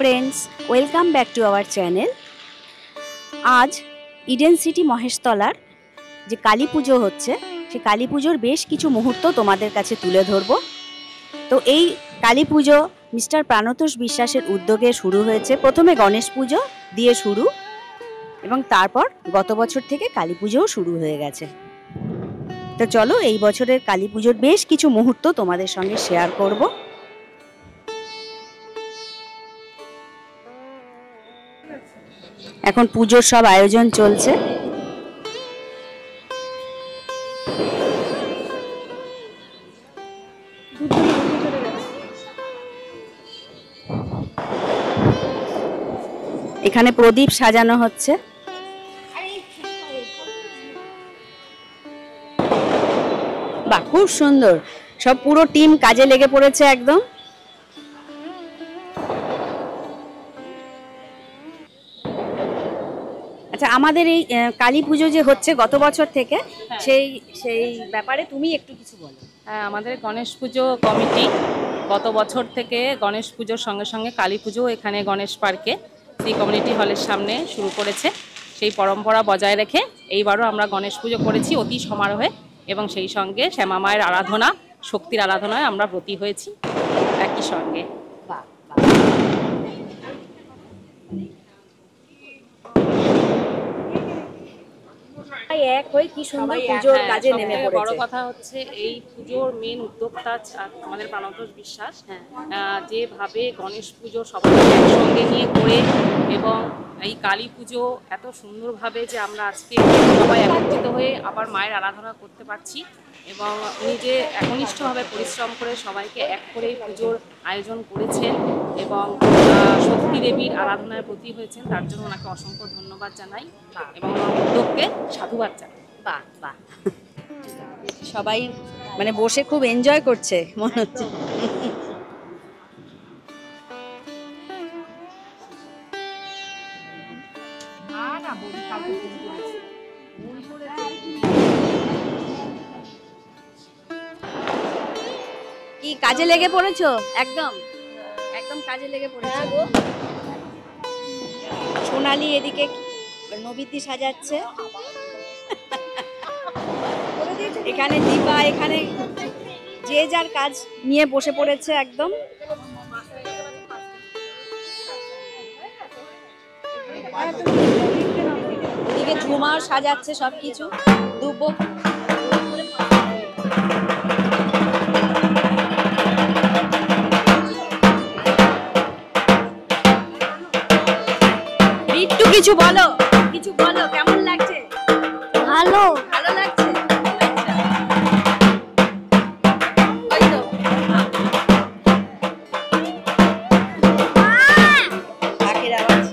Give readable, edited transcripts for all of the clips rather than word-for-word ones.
Friends welcome back to our channel. आज Eden City महेशतलार जे काली पुजो होच्छे से काली पुजोर बेश किछु मुहूर्त तोमादेर काछे तुले धरबो। तो एई काली पुजो मिस्टर प्राणतोष विश्वासेर उद्योगे शुरू हयेछे। प्रथमे गणेश पुजो दिये शुरू एबं तारपर गत बछर थेके काली पुजोও शुरू हये गेछे। तो चलो एई बछरेर काली पुजोर बेश किछु मुहूर्त तोमादेर संगे शेयर करब। এখন পুজোর সব আয়োজন চলছে। এখানে প্রদীপ সাজানো হচ্ছে। বাহ, খুব সুন্দর, সব পুরো টিম কাজে লেগে পড়েছে একদম। আচ্ছা, আমাদের এই কালী পুজো যে হচ্ছে গত বছর থেকে, সেই ব্যাপারে তুমি একটু কিছু বলো। হ্যাঁ, আমাদের গণেশ পুজো কমিটি গত বছর থেকে গণেশ পুজোর সঙ্গে সঙ্গে কালী পুজো এখানে গণেশ পার্কে সেই কমিউনিটি হলের সামনে শুরু করেছে। সেই পরম্পরা বজায় রেখে এইবারও আমরা গণেশ পুজো করেছি অতি সমারোহে এবং সেই সঙ্গে শ্যামা মায়ের আরাধনা, শক্তির আরাধনায় আমরা ব্রতী হয়েছি একই সঙ্গে। এক হয়ে কি সুন্দর পুজোর কাজে নেমে পড়েছে। বড় কথা হচ্ছে এই পুজোর মেন উদ্যোক্তা আমাদের প্রাণতোষ বিশ্বাস, যেভাবে গণেশ পুজো সবাইকে একসঙ্গে নিয়ে করে এবং এই কালী পুজো এত সুন্দরভাবে যে আমরা আজকে সবাই একত্রিত হয়ে আবার মায়ের আরাধনা করতে পারছি এবং উনি যে একনিষ্ঠভাবে পরিশ্রম করে সবাইকে এক করে পুজোর আয়োজন করেছেন এবং শক্তি দেবীর আরাধনায় ব্রতী হয়েছেন, তার জন্য ওনাকে অসংখ্য ধন্যবাদ জানাই এবং আমার উদ্যোগকে সাধুবাদ জানাই। বাহ বাহ, সবাই মানে বসে খুব এনজয় করছে মনে হচ্ছে। কি কাজে লেগে পড়েছো? একদম একদম কাজে লেগে পড়েছো। সোনালি এদিকে নবীতি সাজাচ্ছে, এখানে দীপা, এখানে যে যার কাজ নিয়ে বসে পড়েছে একদম। এদিকে ঝুমাও সাজাচ্ছে সবকিছু। দুব্বো একটু কিছু বলো, কিছু বলো, কেমন লাগছে? ভালো ভালো লাগছে। কাকের আওয়াজ।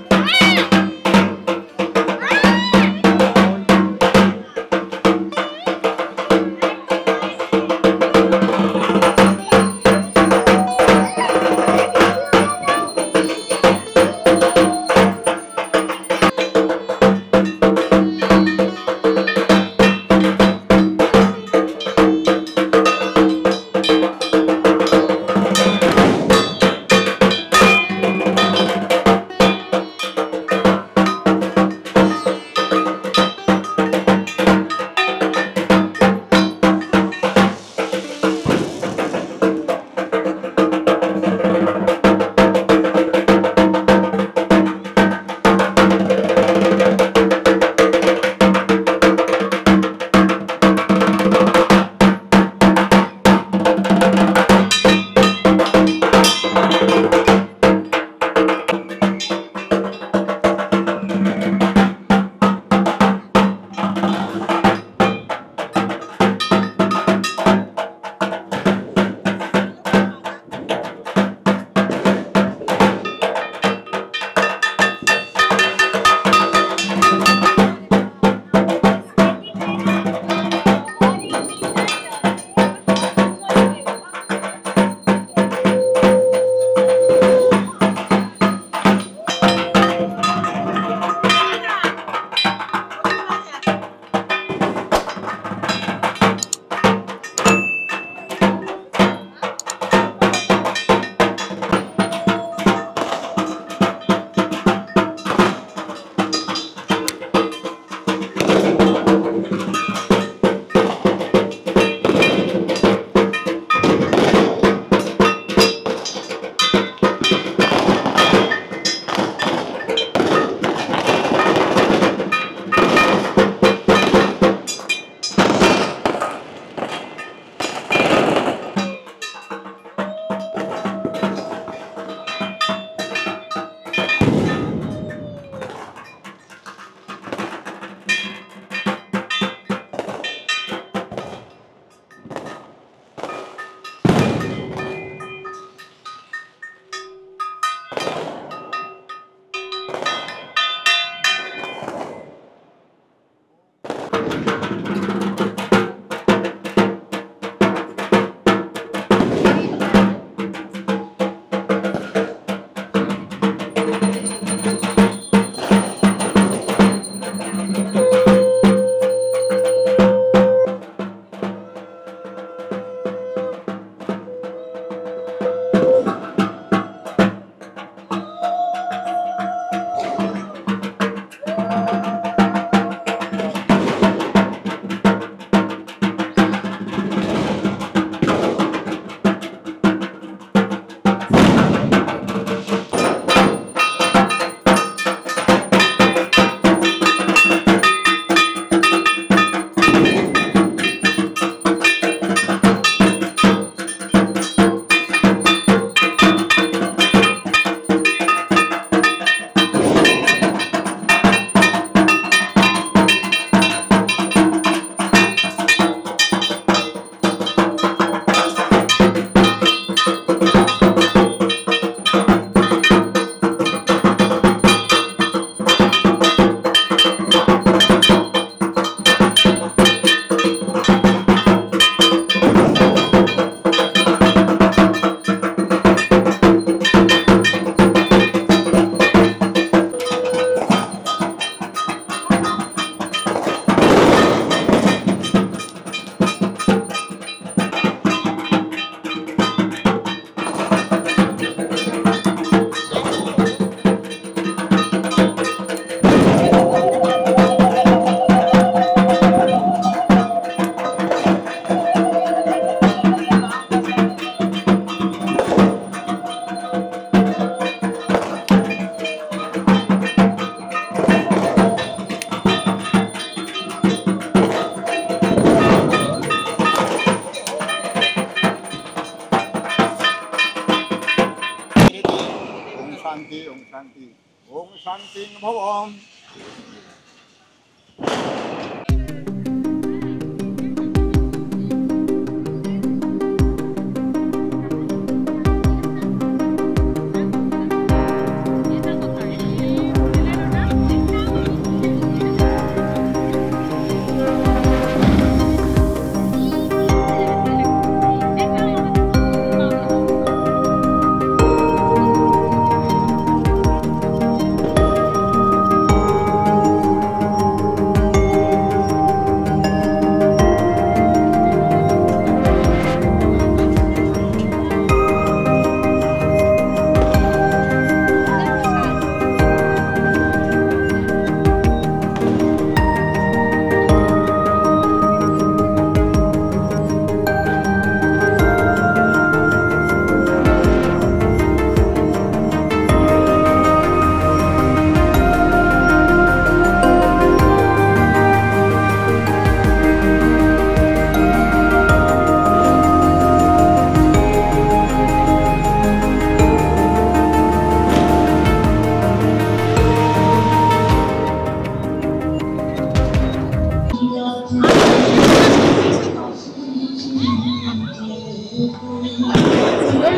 शांति भवम।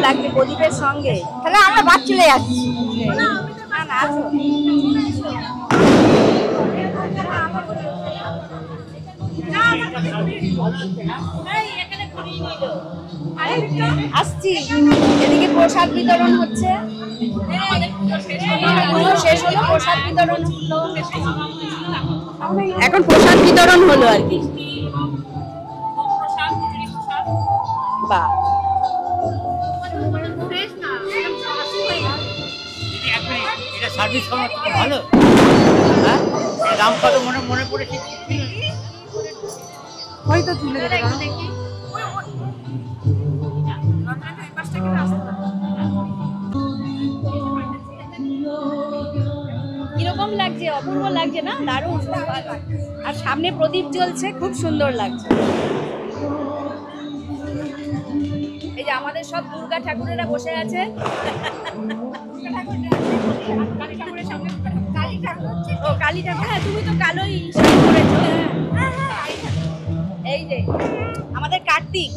লাগবে প্রদীপের সঙ্গে, তাহলে আমরা বাদ চলে যাচ্ছি। আসছি, এদিকে প্রসাদ বিতরণ হচ্ছে, শেষ হলো প্রসাদ বিতরণ, এখন প্রসাদ বিতরণ হলো আর কি। বাহ, সার্ভিস ভালো, দাম কত মনে পড়েছে হয়তো তুলে দেবে। কিরকম লাগছে? অপূর্ব লাগছে না? দারুণ। আর সামনে প্রদীপ জ্বলছে, খুব সুন্দর লাগছে। এই যে আমাদের সব দুর্গা ঠাকুরেরা বসে আছে। ও কালী ঠাকুর, হ্যাঁ তুমি তো কালোই শাড়ি পরেছো। এই যে আমাদের কার্তিক,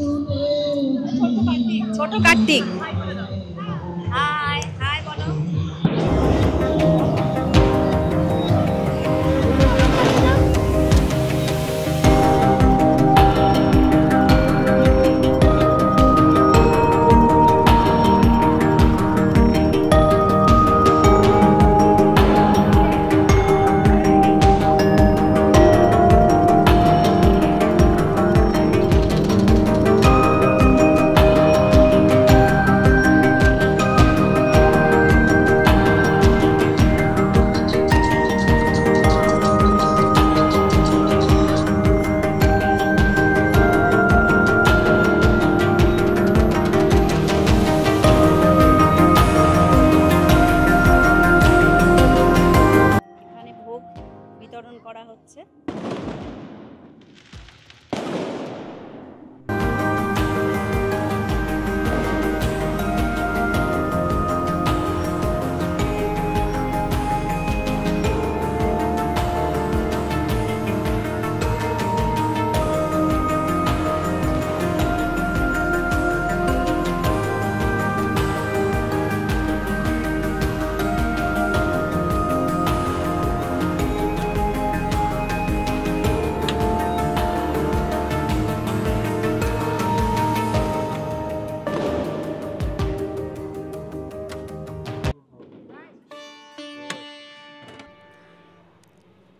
ছোট কার্তিক। হাই হাই বলো।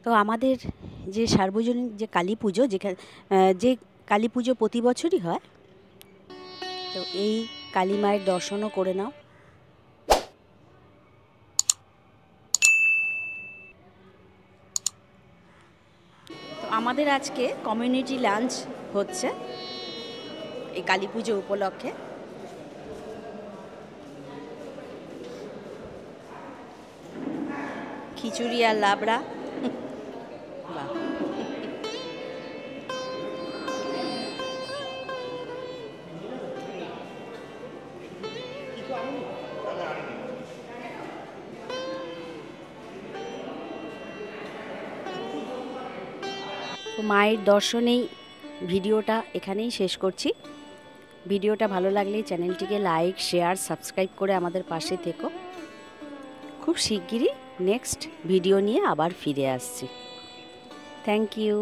তো আমাদের যে সার্বজনীন যে কালী পুজো, যেখানে যে কালী পুজো প্রতি বছরই হয়, তো এই কালী মায়ের দর্শনও করে নাও। তো আমাদের আজকে কমিউনিটি লাঞ্চ হচ্ছে এই কালী পুজো উপলক্ষে। খিচুড়ি আর লাবড়া, বাহ। তো মায়ের দর্শনেই ভিডিওটা এখানেই শেষ করছি। ভিডিওটা ভালো লাগলে চ্যানেলটিকে লাইক, শেয়ার, সাবস্ক্রাইব করে আমাদের পাশে থেকো। খুব শিগগিরই নেক্সট ভিডিও নিয়ে আবার ফিরে আসছি। Thank you.